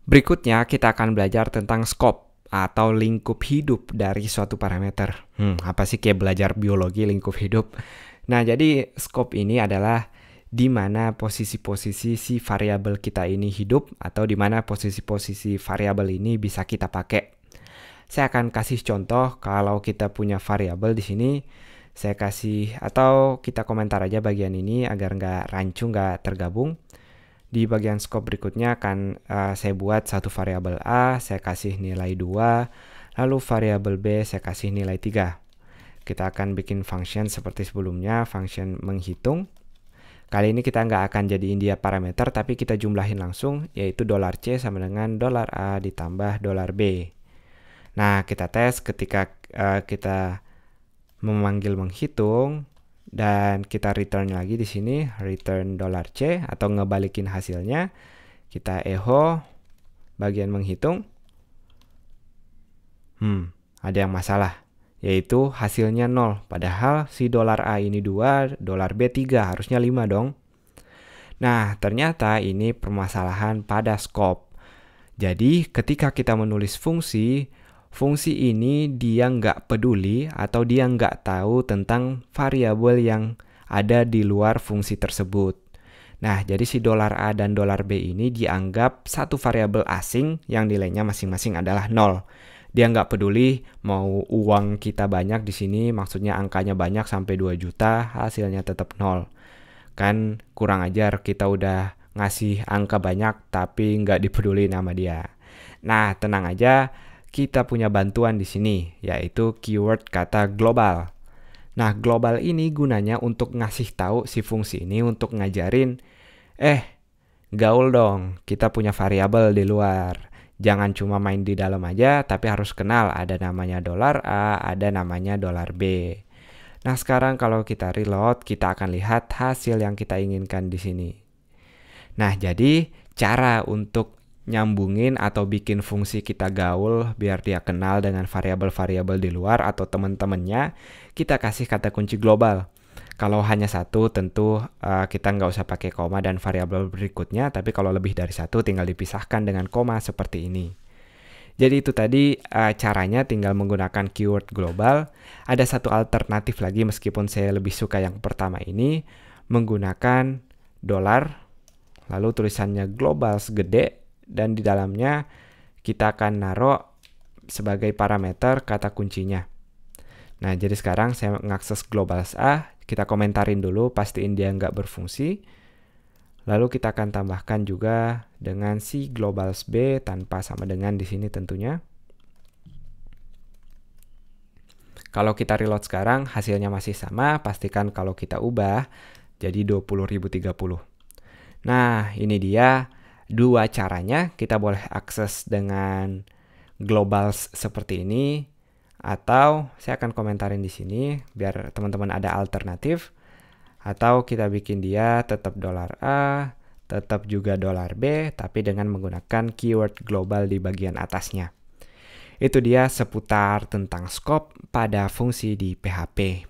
Berikutnya kita akan belajar tentang scope atau lingkup hidup dari suatu parameter. Apa sih kayak belajar biologi lingkup hidup? Nah, jadi scope ini adalah di mana posisi-posisi si variabel kita ini hidup atau di mana posisi-posisi variabel ini bisa kita pakai. Saya akan kasih contoh kalau kita punya variabel di sini. Saya kasih atau kita komentar aja bagian ini agar nggak rancu, nggak tergabung. Di bagian scope berikutnya akan saya buat satu variabel A, saya kasih nilai 2, lalu variabel B saya kasih nilai 3. Kita akan bikin function seperti sebelumnya, function menghitung. Kali ini kita nggak akan jadiin dia parameter, tapi kita jumlahin langsung, yaitu $C sama dengan $A ditambah $B. Nah, kita tes ketika kita memanggil menghitung, dan kita return lagi di sini, return $C atau ngebalikin hasilnya. Kita echo bagian menghitung. Ada yang masalah, yaitu hasilnya 0. Padahal si $A ini 2, $B 3, harusnya 5 dong. Nah, ternyata ini permasalahan pada scope. Jadi, ketika kita menulis fungsi ini dia nggak peduli atau dia nggak tahu tentang variabel yang ada di luar fungsi tersebut. Nah, jadi si $A dan $B ini dianggap satu variabel asing yang nilainya masing-masing adalah 0. Dia nggak peduli mau uang kita banyak di sini, maksudnya angkanya banyak sampai 2 juta, hasilnya tetap 0. Kan kurang ajar, kita udah ngasih angka banyak tapi nggak dipeduli sama dia. Nah, tenang aja. Kita punya bantuan di sini, yaitu keyword kata global. Nah, global ini gunanya untuk ngasih tahu si fungsi ini untuk ngajarin, gaul dong, kita punya variabel di luar. Jangan cuma main di dalam aja, tapi harus kenal ada namanya $A, ada namanya $B. Nah, sekarang kalau kita reload, kita akan lihat hasil yang kita inginkan di sini. Nah, jadi cara untuk nyambungin atau bikin fungsi kita gaul biar dia kenal dengan variabel-variabel di luar atau teman-temannya, kita kasih kata kunci global. Kalau hanya satu tentu kita nggak usah pakai koma dan variabel berikutnya, tapi kalau lebih dari satu tinggal dipisahkan dengan koma seperti ini. Jadi itu tadi caranya tinggal menggunakan keyword global. Ada satu alternatif lagi meskipun saya lebih suka yang pertama ini, menggunakan $, lalu tulisannya global gede, dan di dalamnya kita akan naruh sebagai parameter kata kuncinya. Nah, jadi sekarang saya mengakses globals A, kita komentarin dulu, pastiin dia nggak berfungsi. Lalu kita akan tambahkan juga dengan si globals B tanpa sama dengan di sini tentunya. Kalau kita reload sekarang, hasilnya masih sama, pastikan kalau kita ubah jadi 20.030. Nah, ini dia. Dua caranya, kita boleh akses dengan globals seperti ini, atau saya akan komentarin di sini biar teman-teman ada alternatif, atau kita bikin dia tetap $A, tetap juga $B, tapi dengan menggunakan keyword global di bagian atasnya. Itu dia seputar tentang scope pada fungsi di PHP.